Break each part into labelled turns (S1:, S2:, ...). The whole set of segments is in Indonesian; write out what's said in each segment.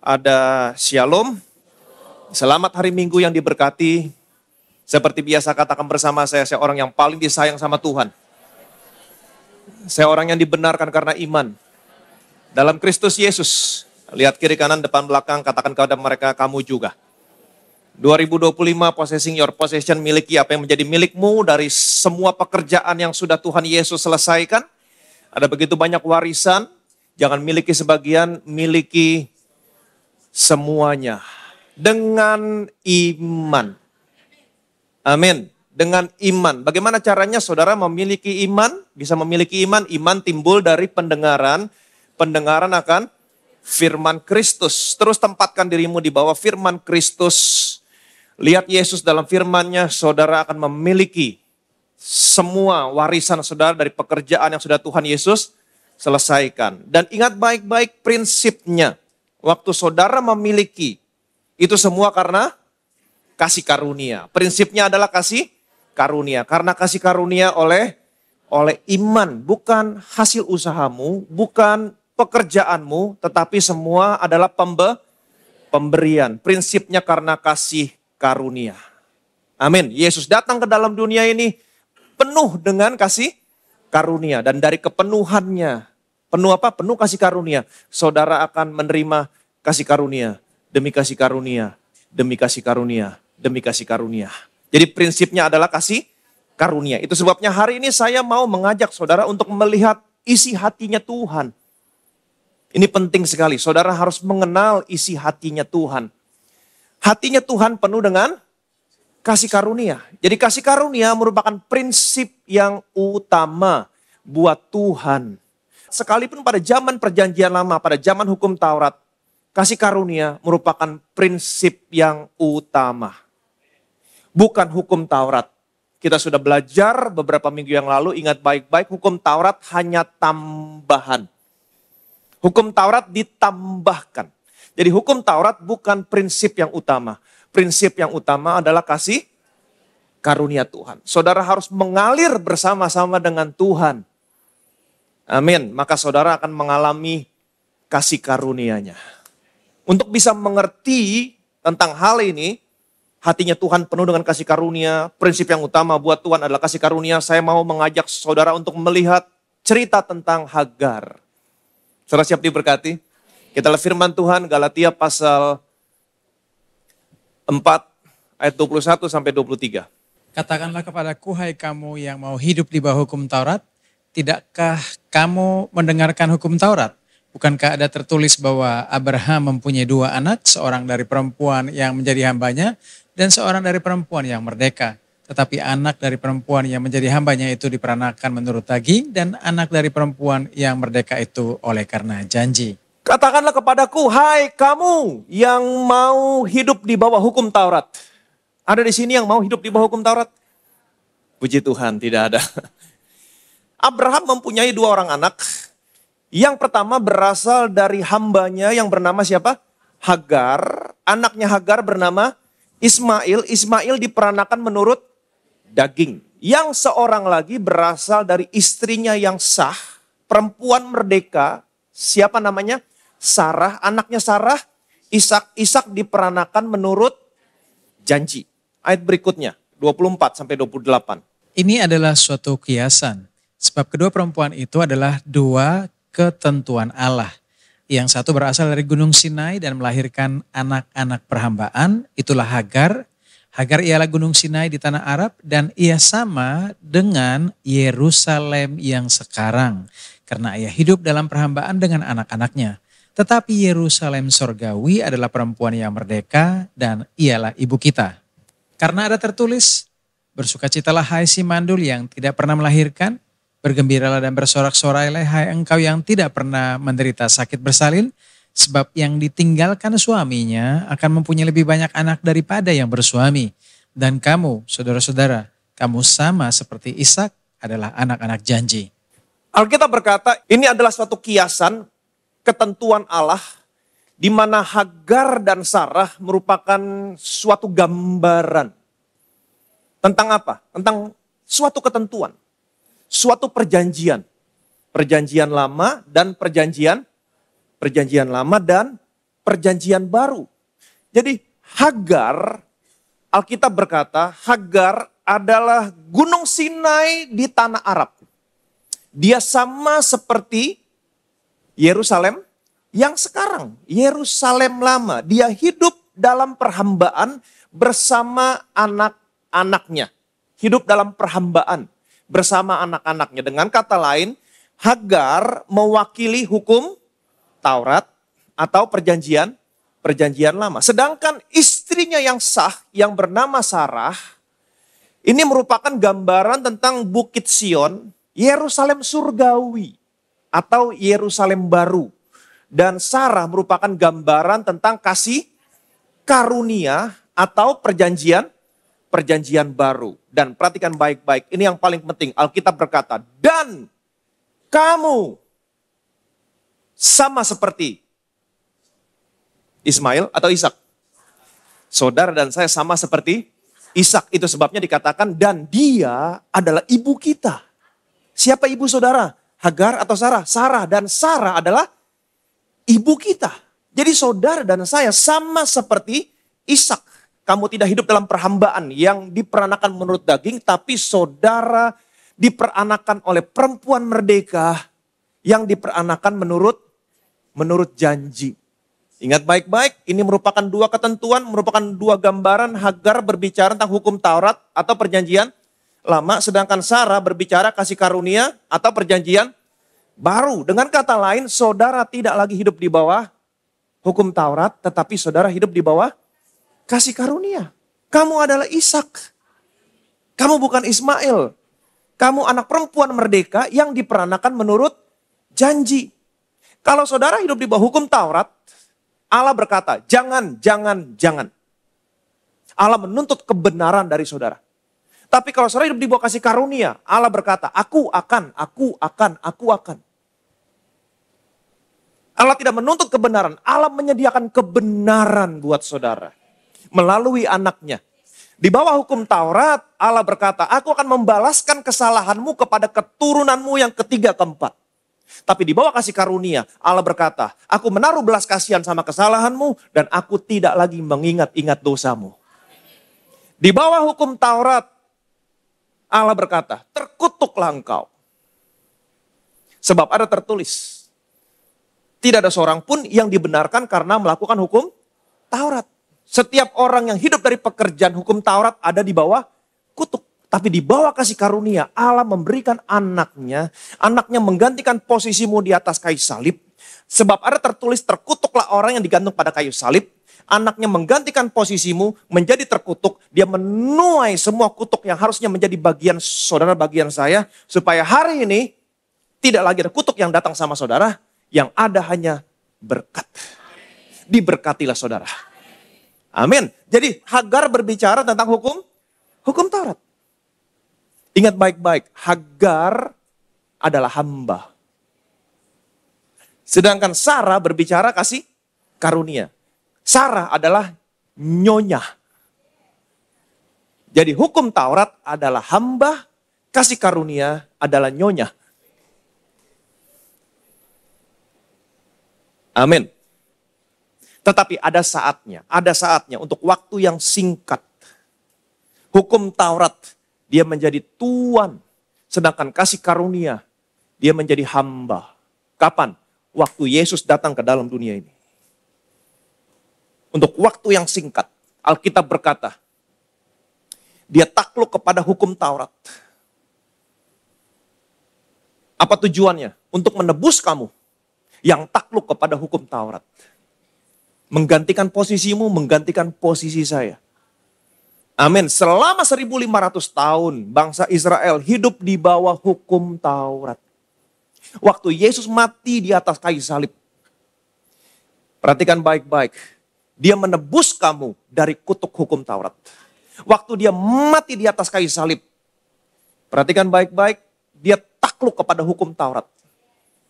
S1: Ada shalom, selamat hari Minggu yang diberkati. Seperti biasa katakan bersama saya orang yang paling disayang sama Tuhan. Saya orang yang dibenarkan karena iman. Dalam Kristus Yesus, lihat kiri kanan depan belakang, katakan kepada mereka, kamu juga. 2025 possessing your possession, miliki apa yang menjadi milikmu dari semua pekerjaan yang sudah Tuhan Yesus selesaikan. Ada begitu banyak warisan, jangan miliki sebagian, miliki semuanya dengan iman. Amin. Dengan iman. Bagaimana caranya saudara memiliki iman? Bisa memiliki iman. Iman timbul dari pendengaran. Pendengaran akan firman Kristus. Terus tempatkan dirimu di bawah firman Kristus. Lihat Yesus dalam firman-Nya, saudara akan memiliki semua warisan saudara dari pekerjaan yang sudah Tuhan Yesus selesaikan. Dan ingat baik-baik prinsipnya. Waktu saudara memiliki, itu semua karena kasih karunia. Prinsipnya adalah kasih karunia. Karena kasih karunia oleh iman. Bukan hasil usahamu, bukan pekerjaanmu, tetapi semua adalah pemberian. Prinsipnya karena kasih karunia. Amin. Yesus datang ke dalam dunia ini penuh dengan kasih karunia. Dan dari kepenuhannya, penuh kasih karunia. Saudara akan menerima kasih karunia, demi kasih karunia, demi kasih karunia, demi kasih karunia. Jadi prinsipnya adalah kasih karunia. Itu sebabnya hari ini saya mau mengajak saudara untuk melihat isi hatinya Tuhan. Ini penting sekali, saudara harus mengenal isi hatinya Tuhan. Hatinya Tuhan penuh dengan kasih karunia. Jadi kasih karunia merupakan prinsip yang utama buat Tuhan. Sekalipun pada zaman perjanjian lama, pada zaman hukum Taurat, kasih karunia merupakan prinsip yang utama. Bukan hukum Taurat. Kita sudah belajar beberapa minggu yang lalu, ingat baik-baik, hukum Taurat hanya tambahan. Hukum Taurat ditambahkan. Jadi hukum Taurat bukan prinsip yang utama. Prinsip yang utama adalah kasih karunia Tuhan. Saudara harus mengalir bersama-sama dengan Tuhan. Amin. Maka saudara akan mengalami kasih karunia-Nya. Untuk bisa mengerti tentang hal ini, hatinya Tuhan penuh dengan kasih karunia. Prinsip yang utama buat Tuhan adalah kasih karunia. Saya mau mengajak saudara untuk melihat cerita tentang Hagar. Saudara siap diberkati? Kita lihat firman Tuhan, Galatia pasal 4 ayat 21 sampai 23.
S2: Katakanlah kepadaku, hai kamu yang mau hidup di bawah hukum Taurat, tidakkah kamu mendengarkan hukum Taurat? Bukankah ada tertulis bahwa Abraham mempunyai 2 anak, seorang dari perempuan yang menjadi hambanya dan seorang dari perempuan yang merdeka. Tetapi anak dari perempuan yang menjadi hambanya itu diperanakan menurut daging dan anak dari perempuan yang merdeka itu oleh karena janji.
S1: Katakanlah kepadaku, hai kamu yang mau hidup di bawah hukum Taurat. Ada di sini yang mau hidup di bawah hukum Taurat? Puji Tuhan, tidak ada. Abraham mempunyai 2 orang anak. Yang pertama berasal dari hambanya yang bernama siapa? Hagar. Anaknya Hagar bernama Ismail. Ismail diperanakan menurut daging. Yang seorang lagi berasal dari istrinya yang sah. Perempuan merdeka. Siapa namanya? Sarah. Anaknya Sarah, Ishak diperanakan menurut janji. Ayat berikutnya, 24 sampai 28.
S2: Ini adalah suatu kiasan. Sebab kedua perempuan itu adalah 2 ketentuan Allah. Yang satu berasal dari Gunung Sinai dan melahirkan anak-anak perhambaan, itulah Hagar. Hagar ialah Gunung Sinai di tanah Arab dan ia sama dengan Yerusalem yang sekarang. Karena ia hidup dalam perhambaan dengan anak-anaknya. Tetapi Yerusalem sorgawi adalah perempuan yang merdeka dan ialah ibu kita. Karena ada tertulis, bersukacitalah hai si mandul yang tidak pernah melahirkan, bergembiralah dan bersorak-sorailah hai engkau yang tidak pernah menderita sakit bersalin, sebab yang ditinggalkan suaminya akan mempunyai lebih banyak anak daripada yang bersuami. Dan kamu, saudara-saudara, kamu sama seperti Ishak adalah anak-anak janji.
S1: Alkitab berkata ini adalah suatu kiasan ketentuan Allah di mana Hagar dan Sarah merupakan suatu gambaran. Tentang apa? Tentang suatu ketentuan. Suatu perjanjian. Perjanjian lama dan perjanjian lama dan perjanjian baru. Jadi Hagar, Alkitab berkata, Hagar adalah Gunung Sinai di tanah Arab. Dia sama seperti Yerusalem yang sekarang, Yerusalem lama. Dia hidup dalam perhambaan bersama anak-anaknya. Hidup dalam perhambaan bersama anak-anaknya. Dengan kata lain, Hagar mewakili hukum Taurat atau perjanjian lama. Sedangkan istrinya yang sah yang bernama Sarah, ini merupakan gambaran tentang Bukit Sion, Yerusalem surgawi atau Yerusalem baru. Dan Sarah merupakan gambaran tentang kasih karunia atau perjanjian baru. Dan perhatikan baik-baik, ini yang paling penting. Alkitab berkata, dan kamu sama seperti Ismail atau Ishak. Saudara dan saya sama seperti Ishak. Itu sebabnya dikatakan, dan dia adalah ibu kita. Siapa ibu saudara? Hagar atau Sarah? Sarah, dan Sarah adalah ibu kita. Jadi saudara dan saya sama seperti Ishak. Kamu tidak hidup dalam perhambaan yang diperanakan menurut daging, tapi saudara diperanakan oleh perempuan merdeka yang diperanakan menurut janji. Ingat baik-baik, ini merupakan dua ketentuan, merupakan dua gambaran. Hagar berbicara tentang hukum Taurat atau perjanjian lama, sedangkan Sarah berbicara kasih karunia atau perjanjian baru. Dengan kata lain, saudara tidak lagi hidup di bawah hukum Taurat, tetapi saudara hidup di bawah kasih karunia. Kamu adalah Ishak. Kamu bukan Ismail. Kamu anak perempuan merdeka yang diperanakan menurut janji. Kalau saudara hidup di bawah hukum Taurat, Allah berkata, jangan. Allah menuntut kebenaran dari saudara. Tapi kalau saudara hidup di bawah kasih karunia, Allah berkata, aku akan. Allah tidak menuntut kebenaran, Allah menyediakan kebenaran buat saudara. Melalui anaknya. Di bawah hukum Taurat, Allah berkata, aku akan membalaskan kesalahanmu kepada keturunanmu yang ketiga keempat. Tapi di bawah kasih karunia, Allah berkata, aku menaruh belas kasihan sama kesalahanmu dan aku tidak lagi mengingat-ingat dosamu. Di bawah hukum Taurat, Allah berkata, terkutuklah engkau. Sebab ada tertulis, tidak ada seorang pun yang dibenarkan karena melakukan hukum Taurat. Setiap orang yang hidup dari pekerjaan hukum Taurat ada di bawah kutuk. Tapi di bawah kasih karunia, Allah memberikan anaknya. Anaknya menggantikan posisimu di atas kayu salib. Sebab ada tertulis, terkutuklah orang yang digantung pada kayu salib. Anaknya menggantikan posisimu menjadi terkutuk. Dia menuai semua kutuk yang harusnya menjadi bagian saudara, bagian saya. Supaya hari ini tidak lagi ada kutuk yang datang sama saudara. Yang ada hanya berkat. Diberkatilah saudara. Amin. Jadi Hagar berbicara tentang hukum Taurat. Ingat baik-baik, Hagar adalah hamba. Sedangkan Sarah berbicara kasih karunia. Sarah adalah nyonya. Jadi hukum Taurat adalah hamba, kasih karunia adalah nyonya. Amin. Tetapi ada saatnya untuk waktu yang singkat. Hukum Taurat, dia menjadi tuan. Sedangkan kasih karunia, dia menjadi hamba. Kapan? Waktu Yesus datang ke dalam dunia ini. Untuk waktu yang singkat, Alkitab berkata, dia takluk kepada hukum Taurat. Apa tujuannya? Untuk menebus kamu yang takluk kepada hukum Taurat. Menggantikan posisimu, menggantikan posisi saya. Amin. Selama 1500 tahun bangsa Israel hidup di bawah hukum Taurat. Waktu Yesus mati di atas kayu salib. Perhatikan baik-baik. Dia menebus kamu dari kutuk hukum Taurat. Waktu dia mati di atas kayu salib. Perhatikan baik-baik. Dia takluk kepada hukum Taurat.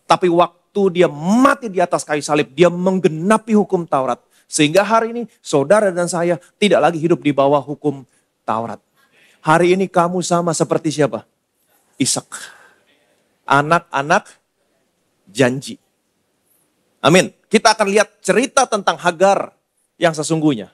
S1: Tapi waktu dia mati di atas kayu salib, dia menggenapi hukum Taurat. Sehingga hari ini saudara dan saya tidak lagi hidup di bawah hukum Taurat. Hari ini kamu sama seperti siapa? Ishak. Anak-anak janji. Amin. Kita akan lihat cerita tentang Hagar yang sesungguhnya.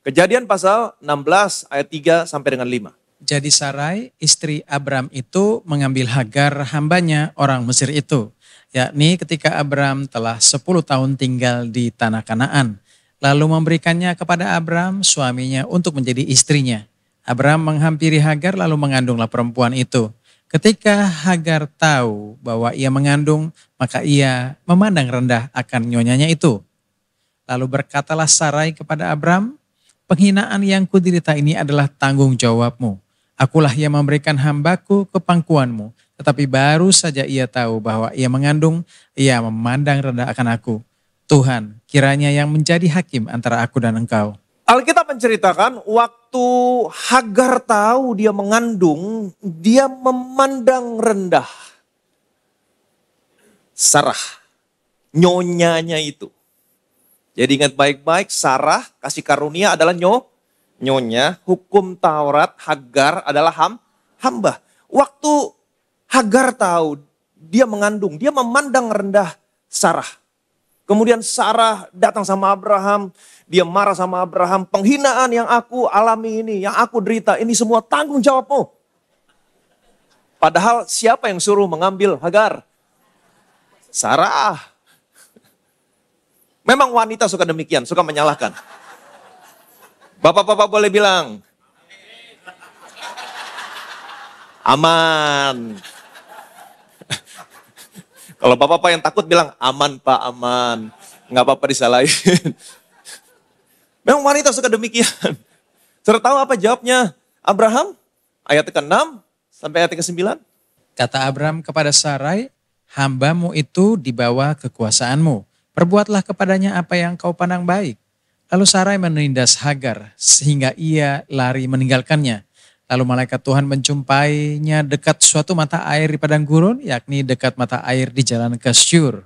S1: Kejadian pasal 16 ayat 3 sampai dengan 5.
S2: Jadi Sarai, istri Abram itu mengambil Hagar hambanya orang Mesir itu. Yakni ketika Abram telah 10 tahun tinggal di tanah Kanaan. Lalu memberikannya kepada Abram, suaminya, untuk menjadi istrinya. Abram menghampiri Hagar lalu mengandunglah perempuan itu. Ketika Hagar tahu bahwa ia mengandung, maka ia memandang rendah akan nyonyanya itu. Lalu berkatalah Sarai kepada Abram, penghinaan yang kuderita ini adalah tanggung jawabmu. Akulah yang memberikan hambaku ke pangkuanmu. Tetapi baru saja ia tahu bahwa ia mengandung, ia memandang rendah akan aku. Tuhan, kiranya yang menjadi hakim antara aku dan engkau.
S1: Alkitab menceritakan waktu Hagar tahu dia mengandung, dia memandang rendah Sarah, nyonyanya itu. Jadi ingat baik-baik, Sarah kasih karunia adalah nyonya, hukum Taurat Hagar adalah hamba. Waktu Hagar tahu dia mengandung, dia memandang rendah Sarah. Kemudian Sarah datang sama Abraham, dia marah sama Abraham, penghinaan yang aku alami ini, yang aku derita, ini semua tanggung jawabmu. Padahal siapa yang suruh mengambil Hagar? Sarah. Memang wanita suka demikian, suka menyalahkan. Bapak-bapak boleh bilang, aman. Kalau bapak-bapak yang takut bilang, aman Pak, aman. Nggak apa-apa disalahin. Memang wanita suka demikian. Saudara tahu apa jawabnya Abraham? Ayat ke-6 sampai ayat ke-9.
S2: Kata Abram kepada Sarai, hambamu itu di bawah kekuasaanmu. Perbuatlah kepadanya apa yang kau pandang baik. Lalu Sarai menindas Hagar sehingga ia lari meninggalkannya. Lalu malaikat Tuhan menjumpainya dekat suatu mata air di padang gurun, yakni dekat mata air di jalan ke Syur.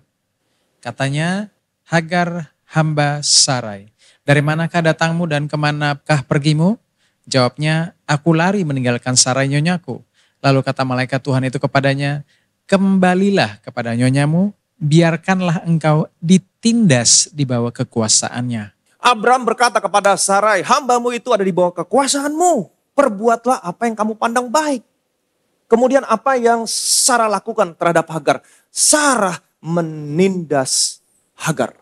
S2: Katanya, Hagar hamba Sarai, dari manakah datangmu dan kemanakah pergimu? Jawabnya, aku lari meninggalkan Sarai nyonyaku. Lalu kata malaikat Tuhan itu kepadanya, kembalilah kepada nyonyamu, biarkanlah engkau ditindas di bawah kekuasaannya.
S1: Abram berkata kepada Sarai, hambamu itu ada di bawah kekuasaanmu. Perbuatlah apa yang kamu pandang baik. Kemudian apa yang Sarah lakukan terhadap Hagar? Sarah menindas Hagar.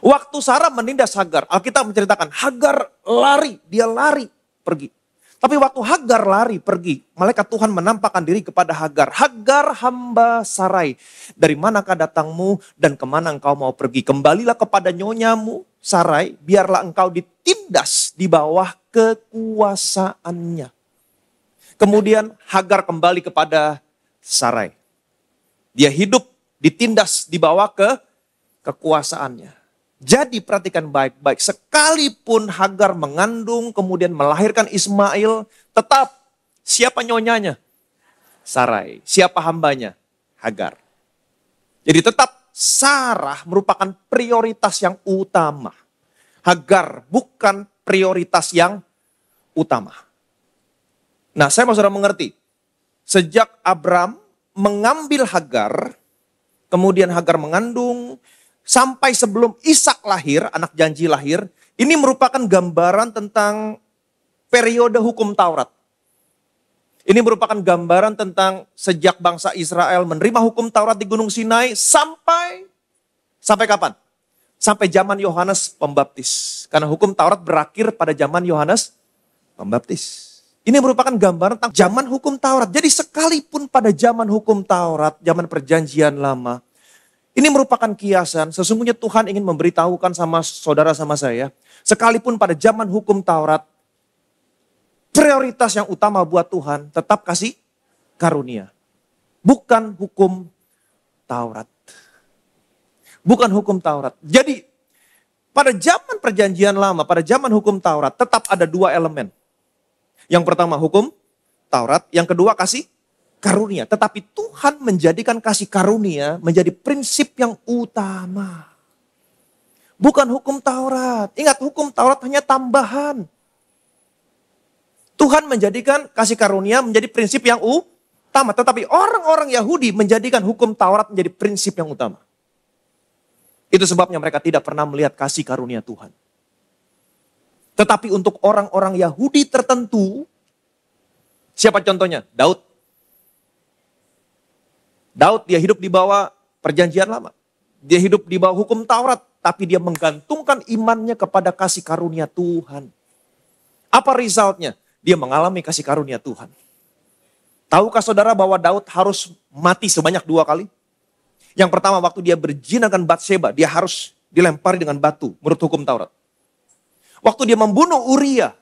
S1: Waktu Sarah menindas Hagar, Alkitab menceritakan Hagar lari, dia lari pergi. Tapi waktu Hagar lari pergi, malaikat Tuhan menampakkan diri kepada Hagar. Hagar hamba Sarai, dari manakah datangmu dan kemana engkau mau pergi? Kembalilah kepada nyonyamu Sarai, biarlah engkau ditindas di bawah kekuasaannya. Kemudian Hagar kembali kepada Sarai. Dia hidup ditindas di bawah kekuasaannya. Jadi perhatikan baik-baik, sekalipun Hagar mengandung kemudian melahirkan Ismail, tetap siapa nyonyanya? Sarai. Siapa hambanya? Hagar. Jadi tetap Sarah merupakan prioritas yang utama. Hagar bukan prioritas yang utama. Nah, saya mau saudara mengerti. Sejak Abram mengambil Hagar, kemudian Hagar mengandung, sampai sebelum Ishak lahir, anak janji lahir, ini merupakan gambaran tentang periode hukum Taurat. Ini merupakan gambaran tentang sejak bangsa Israel menerima hukum Taurat di Gunung Sinai sampai kapan? Sampai zaman Yohanes Pembaptis. Karena hukum Taurat berakhir pada zaman Yohanes Pembaptis. Ini merupakan gambaran tentang zaman hukum Taurat. Jadi sekalipun pada zaman hukum Taurat, zaman perjanjian lama, ini merupakan kiasan, sesungguhnya Tuhan ingin memberitahukan sama saudara sama saya, sekalipun pada zaman hukum Taurat, prioritas yang utama buat Tuhan tetap kasih karunia. Bukan hukum Taurat. Bukan hukum Taurat. Jadi pada zaman perjanjian lama, pada zaman hukum Taurat tetap ada dua elemen. Yang pertama hukum Taurat, yang kedua kasih karunia. Tetapi Tuhan menjadikan kasih karunia menjadi prinsip yang utama. Bukan hukum Taurat. Ingat, hukum Taurat hanya tambahan. Tuhan menjadikan kasih karunia menjadi prinsip yang utama. Tetapi orang-orang Yahudi menjadikan hukum Taurat menjadi prinsip yang utama. Itu sebabnya mereka tidak pernah melihat kasih karunia Tuhan. Tetapi untuk orang-orang Yahudi tertentu, siapa contohnya? Daud. Daud dia hidup di bawah perjanjian lama. Dia hidup di bawah hukum Taurat. Tapi dia menggantungkan imannya kepada kasih karunia Tuhan. Apa resultnya? Dia mengalami kasih karunia Tuhan. Tahukah saudara bahwa Daud harus mati sebanyak 2 kali? Yang pertama waktu dia berzina dengan Batsheba, dia harus dilempari dengan batu menurut hukum Taurat. Waktu dia membunuh Uria,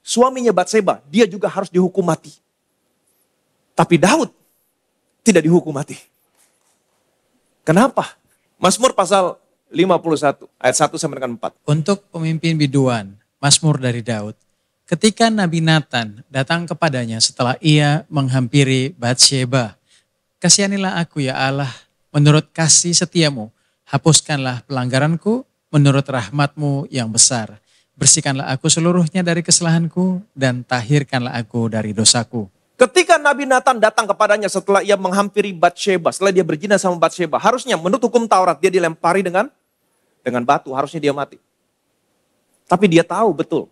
S1: suaminya Batsheba, dia juga harus dihukum mati. Tapi Daud tidak dihukum mati. Kenapa? Mazmur pasal 51 ayat 1 sampai dengan 4.
S2: Untuk pemimpin biduan, Mazmur dari Daud. Ketika Nabi Nathan datang kepadanya setelah ia menghampiri Batsheba, kasihanilah aku ya Allah, menurut kasih setiamu, hapuskanlah pelanggaranku menurut rahmatmu yang besar. Bersihkanlah aku seluruhnya dari kesalahanku dan tahirkanlah aku dari dosaku.
S1: Ketika Nabi Nathan datang kepadanya setelah ia menghampiri Batsheba, setelah dia berzina sama Batsheba, harusnya menurut hukum Taurat dia dilempari dengan batu, harusnya dia mati. Tapi dia tahu betul,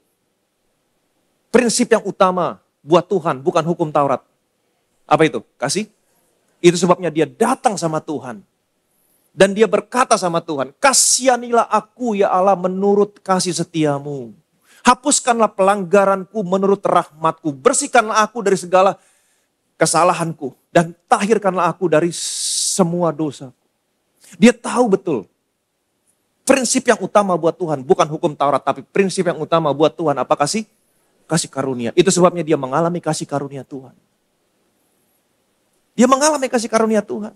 S1: prinsip yang utama buat Tuhan bukan hukum Taurat. Apa itu? Kasih. Itu sebabnya dia datang sama Tuhan. Dan dia berkata sama Tuhan, kasihanilah aku ya Allah menurut kasih setiamu. Hapuskanlah pelanggaranku menurut rahmatku. Bersihkanlah aku dari segala kesalahanku. Dan tahirkanlah aku dari semua dosa. Dia tahu betul. Prinsip yang utama buat Tuhan bukan hukum Taurat. Tapi prinsip yang utama buat Tuhan apa kasih? Kasih karunia. Itu sebabnya dia mengalami kasih karunia Tuhan. Dia mengalami kasih karunia Tuhan.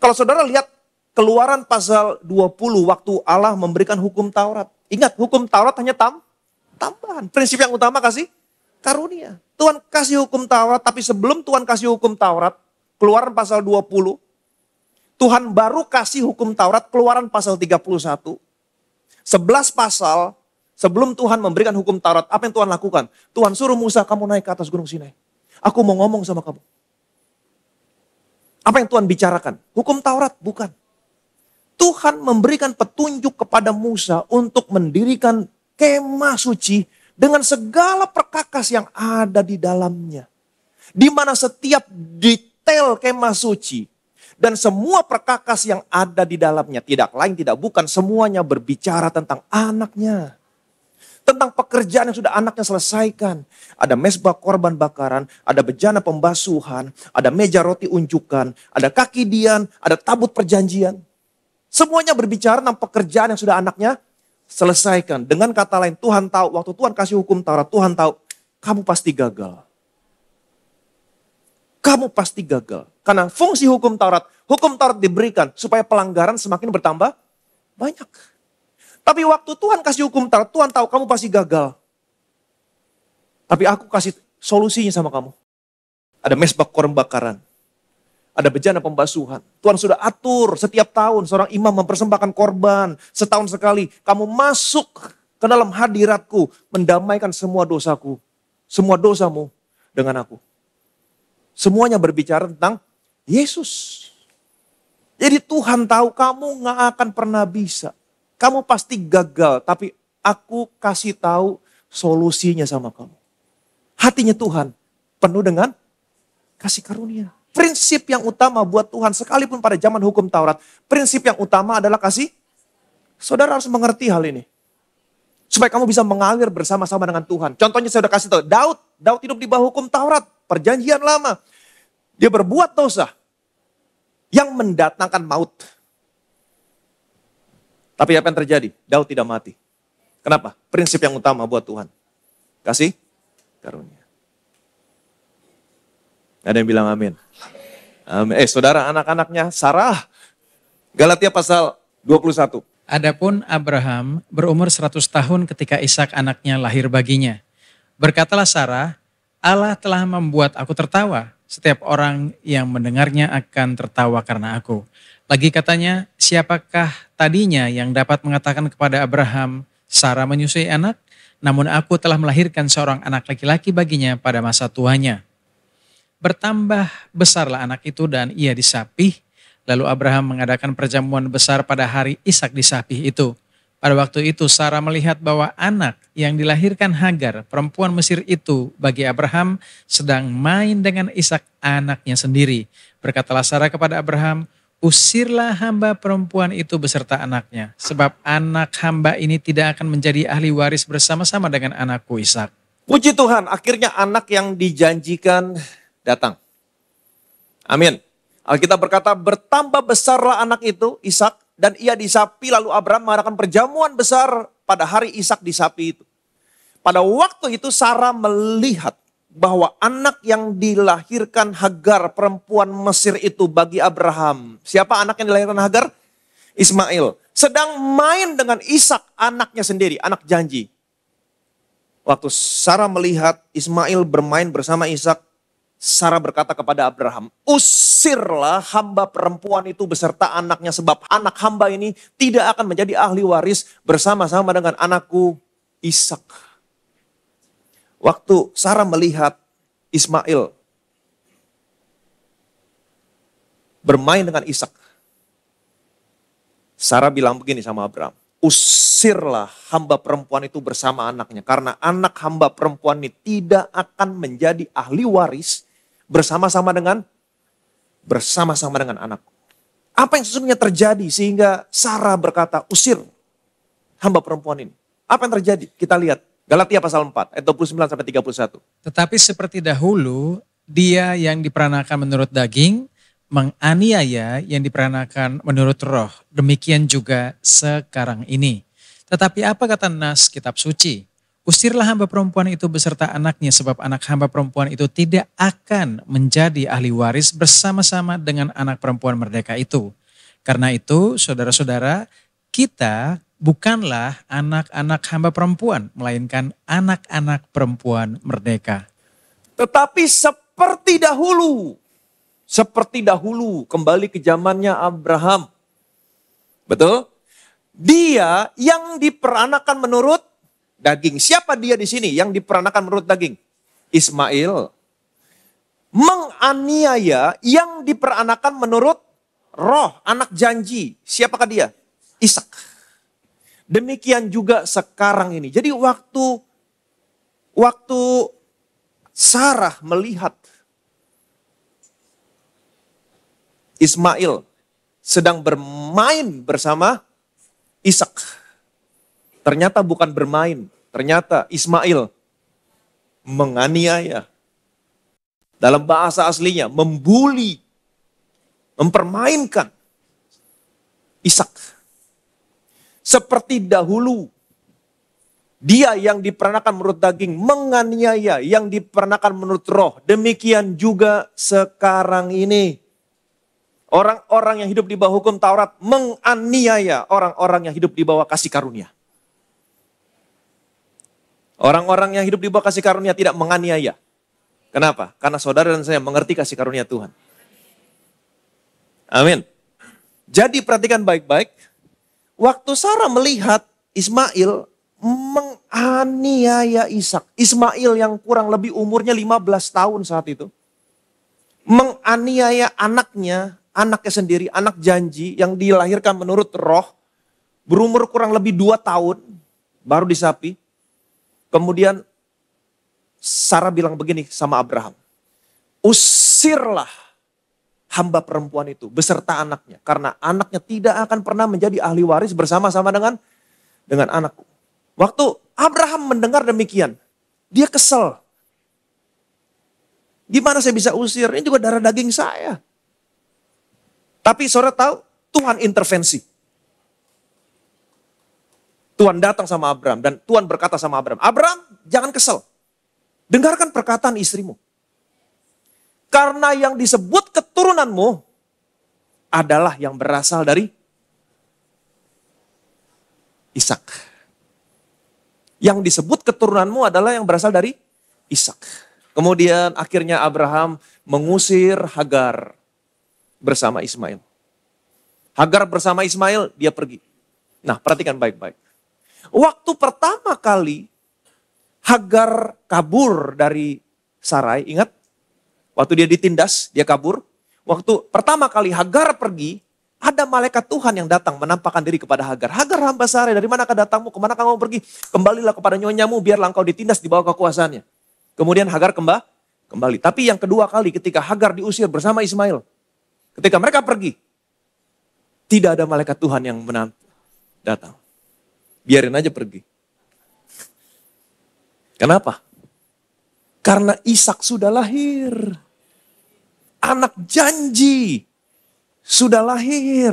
S1: Kalau saudara lihat Keluaran pasal 20 waktu Allah memberikan hukum Taurat. Ingat hukum Taurat hanya tambahan. Prinsip yang utama kasih karunia. Tuhan kasih hukum Taurat tapi sebelum Tuhan kasih hukum Taurat, Keluaran pasal 20, Tuhan baru kasih hukum Taurat Keluaran pasal 31. 11 pasal sebelum Tuhan memberikan hukum Taurat, apa yang Tuhan lakukan? Tuhan suruh Musa, kamu naik ke atas gunung Sinai. Aku mau ngomong sama kamu. Apa yang Tuhan bicarakan? Hukum Taurat? Bukan. Tuhan memberikan petunjuk kepada Musa untuk mendirikan kemah suci dengan segala perkakas yang ada di dalamnya. Di mana setiap detail kemah suci dan semua perkakas yang ada di dalamnya, tidak lain tidak bukan, semuanya berbicara tentang anaknya. Tentang pekerjaan yang sudah anaknya selesaikan. Ada mezbah korban bakaran, ada bejana pembasuhan, ada meja roti unjukan, ada kaki dian, ada tabut perjanjian. Semuanya berbicara tentang pekerjaan yang sudah anaknya selesaikan. Dengan kata lain, Tuhan tahu, waktu Tuhan kasih hukum Taurat, Tuhan tahu, kamu pasti gagal. Kamu pasti gagal. Karena fungsi hukum Taurat diberikan supaya pelanggaran semakin bertambah banyak. Tapi waktu Tuhan kasih hukum Taurat, Tuhan tahu kamu pasti gagal. Tapi aku kasih solusinya sama kamu. Ada mezbah korban bakaran. Ada bejana pembasuhan. Tuhan sudah atur setiap tahun seorang imam mempersembahkan korban. Setahun sekali kamu masuk ke dalam hadiratku. Mendamaikan semua dosaku. Semua dosamu dengan aku. Semuanya berbicara tentang Yesus. Jadi Tuhan tahu kamu gak akan pernah bisa. Kamu pasti gagal. Tapi aku kasih tahu solusinya sama kamu. Hatinya Tuhan penuh dengan kasih karunia. Prinsip yang utama buat Tuhan sekalipun pada zaman hukum Taurat. Prinsip yang utama adalah kasih. Saudara harus mengerti hal ini. Supaya kamu bisa mengalir bersama-sama dengan Tuhan. Contohnya saya sudah kasih tahu. Daud hidup di bawah hukum Taurat. Perjanjian lama. Dia berbuat dosa. Yang mendatangkan maut. Tapi apa yang terjadi? Daud tidak mati. Kenapa? Prinsip yang utama buat Tuhan. Kasih karunia. Ada yang bilang amin. Amin. Saudara, anak-anaknya Sarah. Galatia pasal 21.
S2: Adapun Abraham berumur 100 tahun ketika Ishak anaknya lahir baginya. Berkatalah Sarah, Allah telah membuat aku tertawa. Setiap orang yang mendengarnya akan tertawa karena aku. Lagi katanya, siapakah tadinya yang dapat mengatakan kepada Abraham, Sarah menyusui anak? Namun aku telah melahirkan seorang anak laki-laki baginya pada masa tuanya. Bertambah besarlah anak itu dan ia disapih, Lalu Abraham mengadakan perjamuan besar pada hari Ishak disapih itu. Pada waktu itu Sarah melihat bahwa anak yang dilahirkan Hagar, perempuan Mesir itu bagi Abraham sedang main dengan Ishak anaknya sendiri. Berkatalah Sarah kepada Abraham, usirlah hamba perempuan itu beserta anaknya, sebab anak hamba ini tidak akan menjadi ahli waris bersama-sama dengan anakku Ishak.
S1: Puji Tuhan, akhirnya anak yang dijanjikan datang. Amin. Alkitab berkata, bertambah besarlah anak itu, Ishak, dan ia disapi, lalu Abraham mengadakan perjamuan besar pada hari Ishak disapi itu. Pada waktu itu Sarah melihat bahwa anak yang dilahirkan Hagar, perempuan Mesir itu bagi Abraham. Siapa anak yang dilahirkan Hagar? Ismail. Sedang main dengan Ishak, anaknya sendiri, anak janji. Waktu Sarah melihat Ismail bermain bersama Ishak, Sarah berkata kepada Abraham, usirlah hamba perempuan itu beserta anaknya, sebab anak hamba ini tidak akan menjadi ahli waris bersama-sama dengan anakku Ishak. Waktu Sarah melihat Ismail bermain dengan Ishak, Sarah bilang begini sama Abraham, usirlah hamba perempuan itu bersama anaknya, karena anak hamba perempuan ini tidak akan menjadi ahli waris bersama-sama dengan anakku. Apa yang sesungguhnya terjadi sehingga Sarah berkata, usir hamba perempuan ini? Apa yang terjadi? Kita lihat Galatia pasal 4 ayat 29 sampai 31.
S2: Tetapi seperti dahulu, dia yang diperanakan menurut daging menganiaya yang diperanakan menurut roh. Demikian juga sekarang ini. Tetapi apa kata nas kitab suci? Usirlah hamba perempuan itu beserta anaknya, sebab anak hamba perempuan itu tidak akan menjadi ahli waris bersama-sama dengan anak perempuan merdeka itu. Karena itu, saudara-saudara, kita bukanlah anak-anak hamba perempuan, melainkan anak-anak perempuan merdeka.
S1: Tetapi seperti dahulu, kembali ke zamannya Abraham. Betul? Dia yang diperanakan menurut daging. Siapa dia di sini yang diperanakan menurut daging? Ismail. Menganiaya yang diperanakan menurut roh, anak janji. Siapakah dia? Ishak. Demikian juga sekarang ini. Jadi waktu Sarah melihat Ismail sedang bermain bersama Ishak. Ternyata bukan bermain, ternyata Ismail menganiaya. Dalam bahasa aslinya, membuli, mempermainkan Ishak. Seperti dahulu, dia yang diperanakan menurut daging menganiaya yang diperanakan menurut roh. Demikian juga sekarang ini. Orang-orang yang hidup di bawah hukum Taurat menganiaya orang-orang yang hidup di bawah kasih karunia. Orang-orang yang hidup di bawah kasih karunia tidak menganiaya. Kenapa? Karena saudara dan saya mengerti kasih karunia Tuhan. Amin. Jadi perhatikan baik-baik. Waktu Sarah melihat Ismail menganiaya Ishak. Ismail yang kurang lebih umurnya 15 tahun saat itu. Menganiaya anaknya sendiri, anak janji yang dilahirkan menurut roh. Berumur kurang lebih 2 tahun, baru disapi. Kemudian Sarah bilang begini sama Abraham. Usirlah hamba perempuan itu beserta anaknya. Karena anaknya tidak akan pernah menjadi ahli waris bersama-sama dengan anakku. Waktu Abraham mendengar demikian, dia kesel. Gimana saya bisa usir? Ini juga darah daging saya. Tapi saudara tahu, Tuhan intervensi. Tuhan datang sama Abraham dan Tuhan berkata sama Abraham, Abraham jangan kesel. Dengarkan perkataan istrimu. Karena yang disebut keturunanmu adalah yang berasal dari Ishak. Yang disebut keturunanmu adalah yang berasal dari Ishak. Kemudian akhirnya Abraham mengusir Hagar bersama Ismail. Hagar bersama Ismail, dia pergi. Nah, perhatikan baik-baik. Waktu pertama kali Hagar kabur dari Sarai, ingat? Waktu dia ditindas, dia kabur. Waktu pertama kali Hagar pergi, ada malaikat Tuhan yang datang menampakkan diri kepada Hagar. Hagar hamba Sarai, dari mana datangmu, kemana kamu pergi? Kembalilah kepada nyonyamu, biarlah engkau ditindas di bawah kekuasaannya. Kemudian Hagar kembali. Tapi yang kedua kali ketika Hagar diusir bersama Ismail. Ketika mereka pergi, tidak ada malaikat Tuhan yang datang. Biarin aja pergi. Kenapa? Karena Ishak sudah lahir. Anak janji sudah lahir.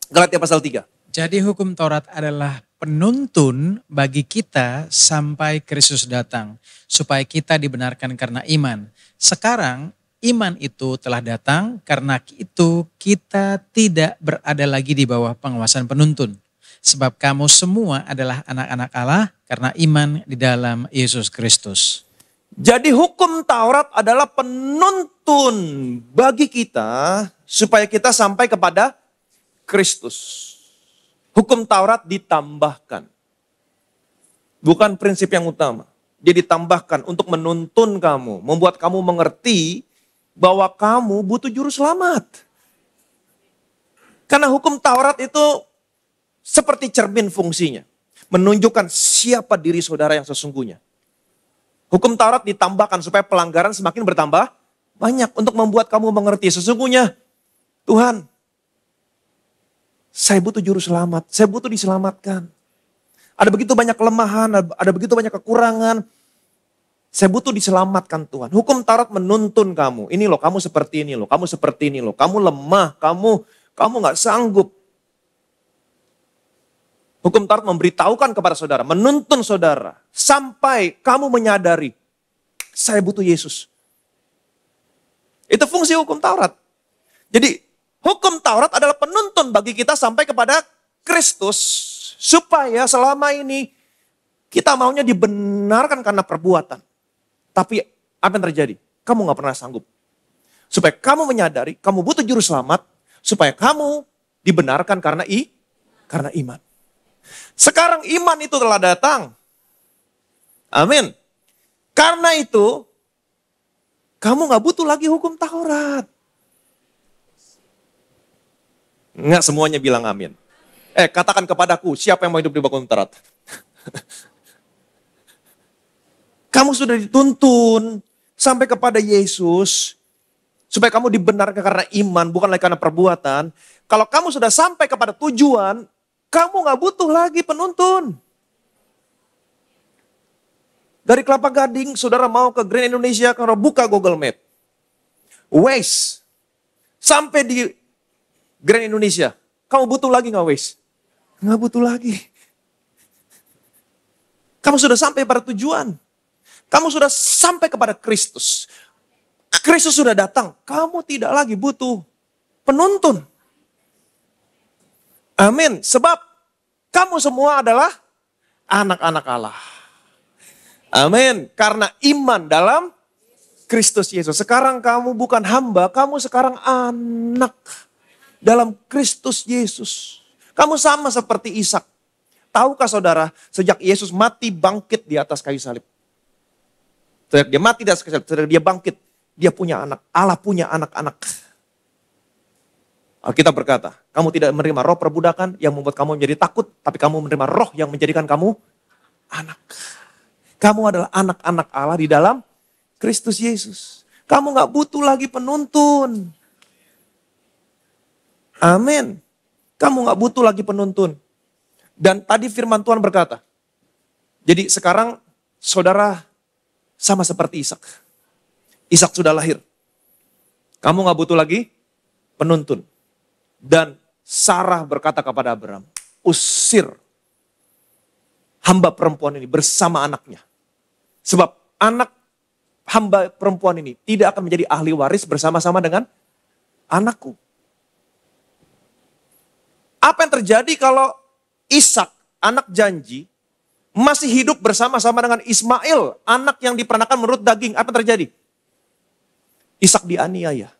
S1: Galatia pasal 3.
S2: Jadi hukum Taurat adalah penuntun bagi kita sampai Kristus datang. Supaya kita dibenarkan karena iman. Sekarang iman itu telah datang, karena itu kita tidak berada lagi di bawah penguasaan penuntun. Sebab kamu semua adalah anak-anak Allah karena iman di dalam Yesus Kristus.
S1: Jadi hukum Taurat adalah penuntun bagi kita supaya kita sampai kepada Kristus. Hukum Taurat ditambahkan. Bukan prinsip yang utama. Dia ditambahkan untuk menuntun kamu, membuat kamu mengerti bahwa kamu butuh juru selamat. Karena hukum Taurat itu seperti cermin fungsinya. Menunjukkan siapa diri saudara yang sesungguhnya. Hukum Taurat ditambahkan supaya pelanggaran semakin bertambah banyak. Untuk membuat kamu mengerti sesungguhnya, Tuhan, saya butuh juru selamat. Saya butuh diselamatkan. Ada begitu banyak kelemahan, ada begitu banyak kekurangan. Saya butuh diselamatkan Tuhan. Hukum Taurat menuntun kamu. Ini loh, kamu seperti ini loh, kamu seperti ini loh. Kamu lemah, kamu gak sanggup. Hukum Taurat memberitahukan kepada saudara, menuntun saudara. Sampai kamu menyadari, saya butuh Yesus. Itu fungsi hukum Taurat. Jadi hukum Taurat adalah penuntun bagi kita sampai kepada Kristus. Supaya selama ini kita maunya dibenarkan karena perbuatan. Tapi apa yang terjadi? Kamu gak pernah sanggup. Supaya kamu menyadari, kamu butuh juru selamat. Supaya kamu dibenarkan karena iman. Sekarang iman itu telah datang. Amin. Karena itu, kamu gak butuh lagi hukum Taurat. Enggak semuanya bilang amin. Katakan kepadaku, siapa yang mau hidup di bawah hukum Taurat? Kamu sudah dituntun sampai kepada Yesus. Supaya kamu dibenarkan karena iman, bukan lagi karena perbuatan. Kalau kamu sudah sampai kepada tujuan, kamu gak butuh lagi penuntun. Dari Kelapa Gading, saudara mau ke Grand Indonesia, kalau buka Google Map. Waze. Sampai di Grand Indonesia. Kamu butuh lagi gak Waze? Gak butuh lagi. Kamu sudah sampai pada tujuan. Kamu sudah sampai kepada Kristus. Kristus sudah datang. Kamu tidak lagi butuh penuntun. Amin. Sebab kamu semua adalah anak-anak Allah. Amin. Karena iman dalam Kristus Yesus. Sekarang kamu bukan hamba, kamu sekarang anak dalam Kristus Yesus. Kamu sama seperti Ishak. Tahukah saudara, sejak Yesus mati bangkit di atas kayu salib. Sejak dia mati di atas kayu salib, sejak dia bangkit, dia punya anak. Allah punya anak-anak. Alkitab berkata, kamu tidak menerima roh perbudakan yang membuat kamu menjadi takut, tapi kamu menerima roh yang menjadikan kamu anak. Kamu adalah anak-anak Allah di dalam Kristus Yesus. Kamu gak butuh lagi penuntun. Amin. Kamu gak butuh lagi penuntun. Dan tadi firman Tuhan berkata, jadi sekarang saudara sama seperti Ishak. Ishak sudah lahir. Kamu gak butuh lagi penuntun. Dan Sarah berkata kepada Abraham, usir hamba perempuan ini bersama anaknya. Sebab anak hamba perempuan ini tidak akan menjadi ahli waris bersama-sama dengan anakku. Apa yang terjadi kalau Ishak, anak janji, masih hidup bersama-sama dengan Ismail, anak yang diperanakan menurut daging? Apa yang terjadi? Ishak dianiaya.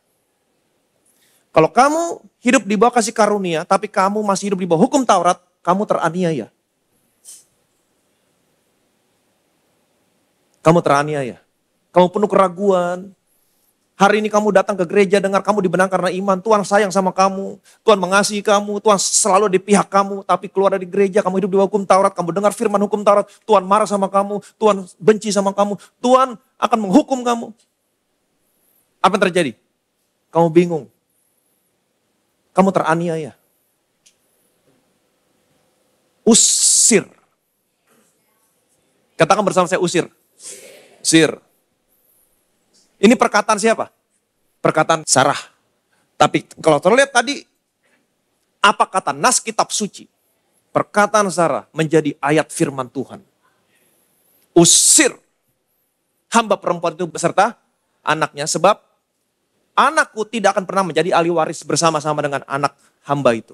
S1: Kalau kamu hidup di bawah kasih karunia, tapi kamu masih hidup di bawah hukum Taurat, kamu teraniaya. Kamu teraniaya. Kamu penuh keraguan. Hari ini kamu datang ke gereja, dengar kamu dibenarkan karena iman. Tuhan sayang sama kamu, Tuhan mengasihi kamu, Tuhan selalu di pihak kamu. Tapi keluar dari gereja, kamu hidup di bawah hukum Taurat, kamu dengar firman hukum Taurat, Tuhan marah sama kamu, Tuhan benci sama kamu, Tuhan akan menghukum kamu. Apa yang terjadi? Kamu bingung. Kamu teraniaya. Usir. Katakan bersama saya, usir. Usir. Ini perkataan siapa? Perkataan Sarah. Tapi kalau terlihat tadi, apa kata nas kitab suci? Perkataan Sarah menjadi ayat firman Tuhan. Usir hamba perempuan itu beserta anaknya. Sebab anakku tidak akan pernah menjadi ahli waris bersama-sama dengan anak hamba itu.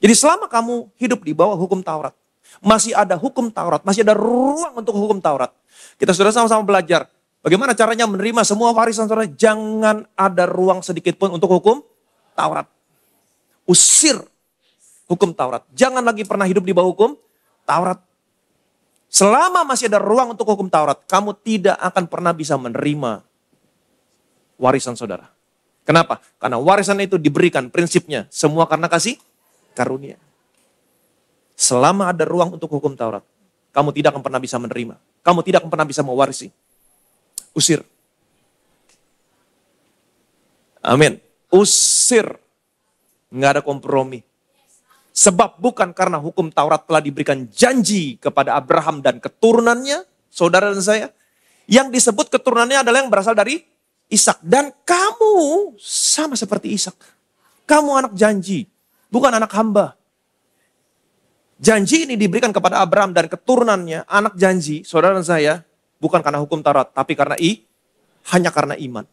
S1: Jadi selama kamu hidup di bawah hukum Taurat, masih ada hukum Taurat, masih ada ruang untuk hukum Taurat. Kita sudah sama-sama belajar bagaimana caranya menerima semua warisan saudara. Jangan ada ruang sedikit pun untuk hukum Taurat. Usir hukum Taurat. Jangan lagi pernah hidup di bawah hukum Taurat. Selama masih ada ruang untuk hukum Taurat, kamu tidak akan pernah bisa menerima warisan saudara. Kenapa? Karena warisan itu diberikan prinsipnya semua karena kasih karunia. Selama ada ruang untuk hukum Taurat, kamu tidak akan pernah bisa menerima. Kamu tidak akan pernah bisa mewarisi. Usir. Amin. Usir. Nggak ada kompromi. Sebab bukan karena hukum Taurat telah diberikan janji kepada Abraham dan keturunannya, saudara dan saya. Yang disebut keturunannya adalah yang berasal dari Ishak. Dan kamu sama seperti Ishak. Kamu anak janji, bukan anak hamba. Janji ini diberikan kepada Abraham dan keturunannya, anak janji, saudara dan saya, bukan karena hukum Taurat, tapi karena hanya karena iman.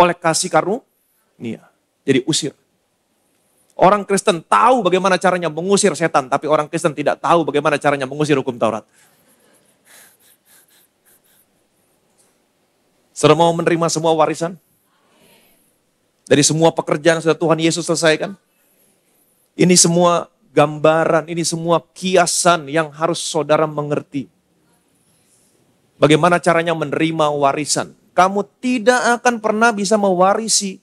S1: Oleh kasih karunia. Jadi usir. Orang Kristen tahu bagaimana caranya mengusir setan, tapi orang Kristen tidak tahu bagaimana caranya mengusir hukum Taurat. Saudara mau menerima semua warisan? Dari semua pekerjaan yang sudah Tuhan Yesus selesaikan? Ini semua gambaran, ini semua kiasan yang harus saudara mengerti. Bagaimana caranya menerima warisan? Kamu tidak akan pernah bisa mewarisi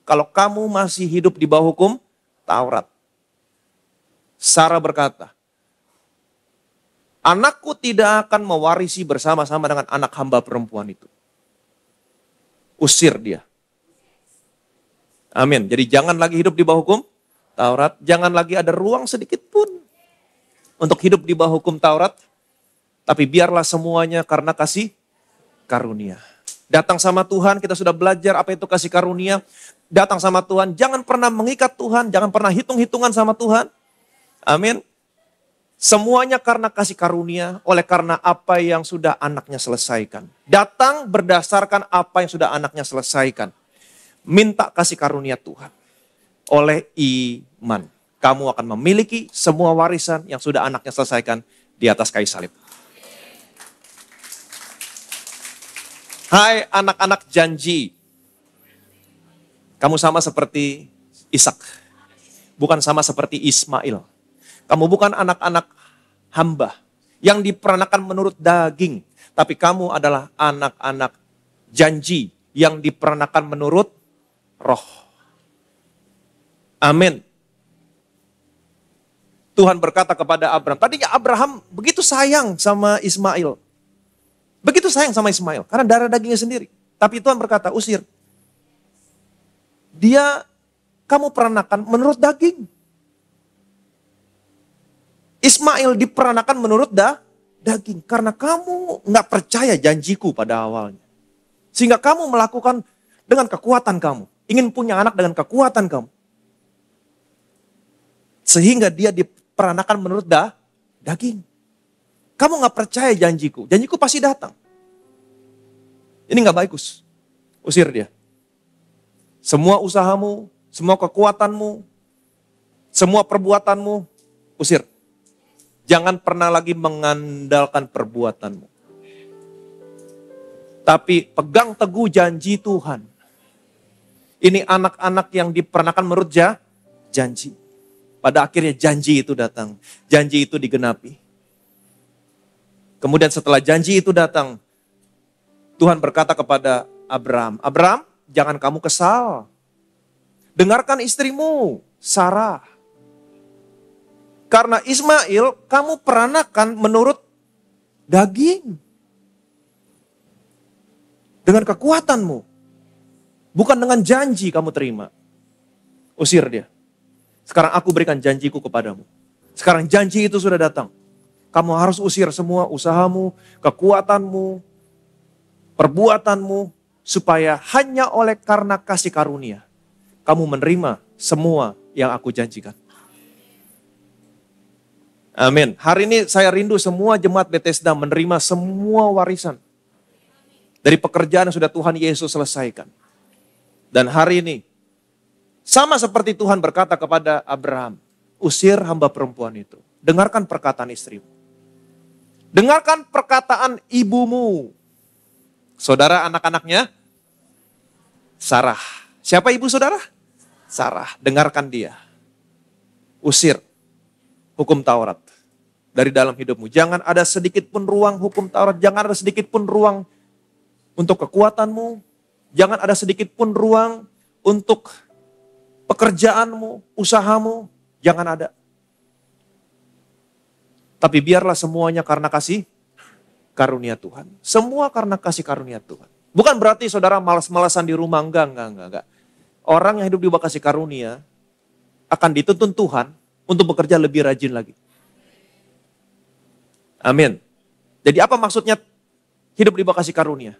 S1: kalau kamu masih hidup di bawah hukum Taurat. Sarah berkata, anakku tidak akan mewarisi bersama-sama dengan anak hamba perempuan itu. Usir dia. Amin. Jadi jangan lagi hidup di bawah hukum Taurat, jangan lagi ada ruang sedikit pun untuk hidup di bawah hukum Taurat, tapi biarlah semuanya karena kasih karunia. Datang sama Tuhan, kita sudah belajar apa itu kasih karunia. Datang sama Tuhan, jangan pernah mengikat Tuhan, jangan pernah hitung-hitungan sama Tuhan. Amin. Semuanya karena kasih karunia, oleh karena apa yang sudah anaknya selesaikan. Datang berdasarkan apa yang sudah anaknya selesaikan. Minta kasih karunia Tuhan. Oleh iman, kamu akan memiliki semua warisan yang sudah anaknya selesaikan di atas kayu salib. Hai anak-anak janji, kamu sama seperti Ishak, bukan sama seperti Ismail. Kamu bukan anak-anak hamba yang diperanakan menurut daging, tapi kamu adalah anak-anak janji yang diperanakan menurut roh. Amin. Tuhan berkata kepada Abraham. Tadinya Abraham begitu sayang sama Ismail. Begitu sayang sama Ismail. Karena darah dagingnya sendiri. Tapi Tuhan berkata, usir. Dia, kamu peranakan menurut daging. Ismail diperanakan menurut daging. Karena kamu gak percaya janjiku pada awalnya. Sehingga kamu melakukan dengan kekuatan kamu. Ingin punya anak dengan kekuatan kamu. Sehingga dia diperanakan menurut daging. Kamu gak percaya janjiku. Janjiku pasti datang. Ini gak baik, usir dia. Semua usahamu, semua kekuatanmu, semua perbuatanmu, usir. Jangan pernah lagi mengandalkan perbuatanmu. Tapi pegang teguh janji Tuhan. Ini anak-anak yang diperanakan menurut janji. Pada akhirnya janji itu datang. Janji itu digenapi. Kemudian setelah janji itu datang, Tuhan berkata kepada Abraham, Abraham, jangan kamu kesal. Dengarkan istrimu, Sarah. Karena Ismail kamu peranakan menurut daging. Dengan kekuatanmu. Bukan dengan janji kamu terima. Usir dia. Sekarang aku berikan janjiku kepadamu. Sekarang janji itu sudah datang. Kamu harus usir semua usahamu, kekuatanmu, perbuatanmu. Supaya hanya oleh karena kasih karunia. Kamu menerima semua yang aku janjikan. Amin. Hari ini saya rindu semua jemaat Bethesda menerima semua warisan. Dari pekerjaan yang sudah Tuhan Yesus selesaikan. Dan hari ini, sama seperti Tuhan berkata kepada Abraham, usir hamba perempuan itu. Dengarkan perkataan istrimu. Dengarkan perkataan ibumu. Saudara anak-anaknya, Sarah. Siapa ibu saudara? Sarah. Dengarkan dia. Usir hukum Taurat dari dalam hidupmu. Jangan ada sedikit pun ruang hukum Taurat. Jangan ada sedikit pun ruang untuk kekuatanmu. Jangan ada sedikit pun ruang untuk pekerjaanmu, usahamu. Jangan ada. Tapi biarlah semuanya karena kasih karunia Tuhan. Semua karena kasih karunia Tuhan. Bukan berarti saudara malas-malasan di rumah. Enggak. Orang yang hidup di bawah kasih karunia akan dituntun Tuhan untuk bekerja lebih rajin lagi. Amin. Jadi apa maksudnya hidup di bawah kasih karunia?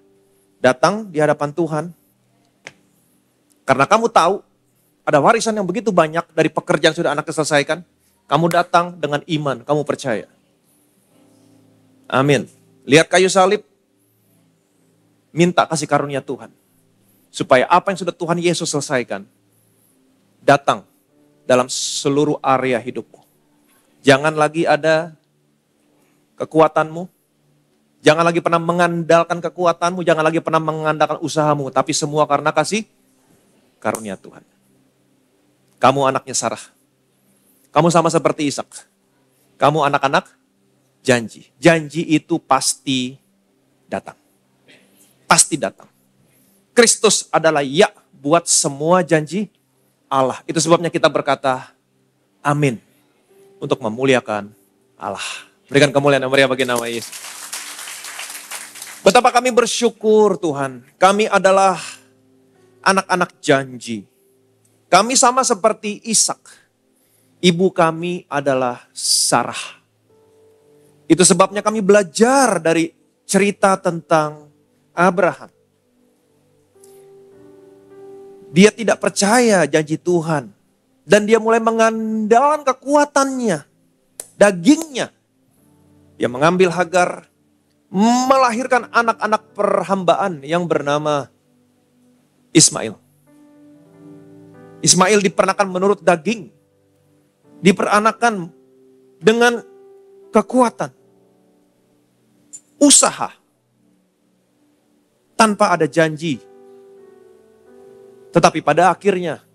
S1: Datang di hadapan Tuhan. Karena kamu tahu ada warisan yang begitu banyak dari pekerjaan sudah anak selesaikan. Kamu datang dengan iman, kamu percaya. Amin. Lihat kayu salib. Minta kasih karunia Tuhan. Supaya apa yang sudah Tuhan Yesus selesaikan. Datang dalam seluruh area hidupmu. Jangan lagi ada kekuatanmu. Jangan lagi pernah mengandalkan kekuatanmu. Jangan lagi pernah mengandalkan usahamu. Tapi semua karena kasih karunia Tuhan. Kamu anaknya Sarah. Kamu sama seperti Ishak. Kamu anak-anak janji. Janji itu pasti datang. Pasti datang. Kristus adalah ya buat semua janji Allah. Itu sebabnya kita berkata amin. Untuk memuliakan Allah. Berikan kemuliaan yang meriah bagi nama Yesus. Betapa kami bersyukur Tuhan. Kami adalah anak-anak janji. Kami sama seperti Ishak. Ibu kami adalah Sarah. Itu sebabnya kami belajar dari cerita tentang Abraham. Dia tidak percaya janji Tuhan. Dan dia mulai mengandalkan kekuatannya. Dagingnya. Dia mengambil Hagar. Melahirkan anak-anak perhambaan yang bernama Ismail. Ismail diperanakan menurut daging. Diperanakan dengan kekuatan. Usaha. Tanpa ada janji. Tetapi pada akhirnya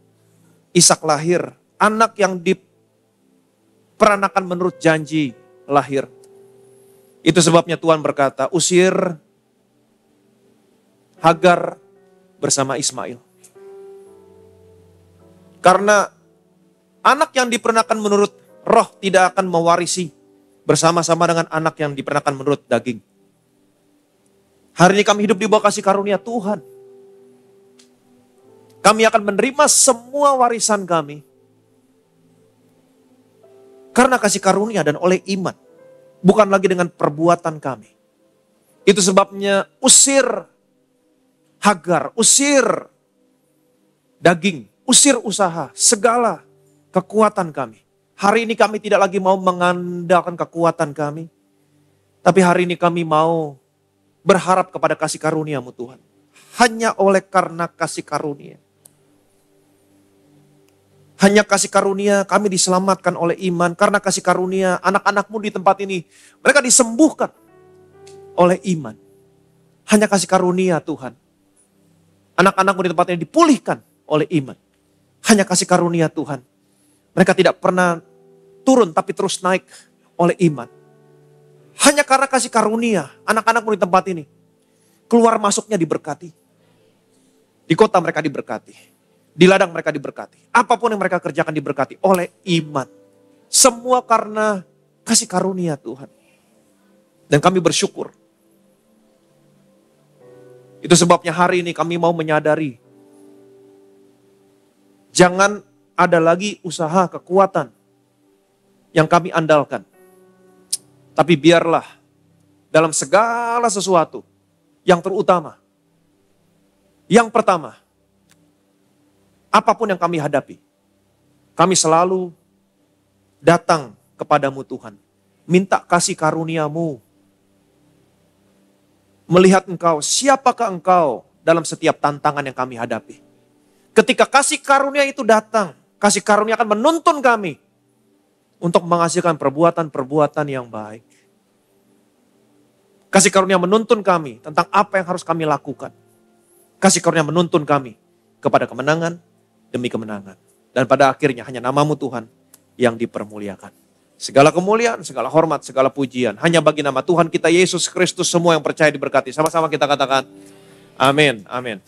S1: Ishak lahir. Anak yang diperanakan menurut janji lahir. Itu sebabnya Tuhan berkata, usir Hagar bersama Ismail. Karena anak yang diperanakan menurut roh tidak akan mewarisi bersama-sama dengan anak yang diperanakan menurut daging. Hari ini kami hidup di bawah kasih karunia Tuhan. Kami akan menerima semua warisan kami. Karena kasih karunia dan oleh iman. Bukan lagi dengan perbuatan kami. Itu sebabnya usir Hagar, usir daging, usir usaha, segala kekuatan kami. Hari ini kami tidak lagi mau mengandalkan kekuatan kami. Tapi hari ini kami mau berharap kepada kasih karunia-Mu Tuhan. Hanya oleh karena kasih karunia. Hanya kasih karunia kami diselamatkan oleh iman. Karena kasih karunia anak-anak-Mu di tempat ini. Mereka disembuhkan oleh iman. Hanya kasih karunia Tuhan. Anak-anak-Mu di tempat ini dipulihkan oleh iman. Hanya kasih karunia Tuhan. Mereka tidak pernah turun tapi terus naik oleh iman. Hanya karena kasih karunia anak-anak-Mu di tempat ini. Keluar masuknya diberkati. Di kota mereka diberkati. Di ladang mereka diberkati. Apapun yang mereka kerjakan diberkati oleh iman. Semua karena kasih karunia Tuhan. Dan kami bersyukur. Itu sebabnya hari ini kami mau menyadari. Jangan ada lagi usaha kekuatan yang kami andalkan. Tapi biarlah dalam segala sesuatu yang terutama. Yang pertama, apapun yang kami hadapi, kami selalu datang kepadamu Tuhan. Minta kasih karuniamu. Melihat engkau, siapakah engkau dalam setiap tantangan yang kami hadapi. Ketika kasih karunia itu datang, kasih karunia akan menuntun kami untuk menghasilkan perbuatan-perbuatan yang baik. Kasih karunia menuntun kami tentang apa yang harus kami lakukan. Kasih karunia menuntun kami kepada kemenangan demi kemenangan. Dan pada akhirnya hanya namamu Tuhan yang dipermuliakan. Segala kemuliaan, segala hormat, segala pujian. Hanya bagi nama Tuhan kita Yesus Kristus semua yang percaya diberkati. Sama-sama kita katakan amin, amin.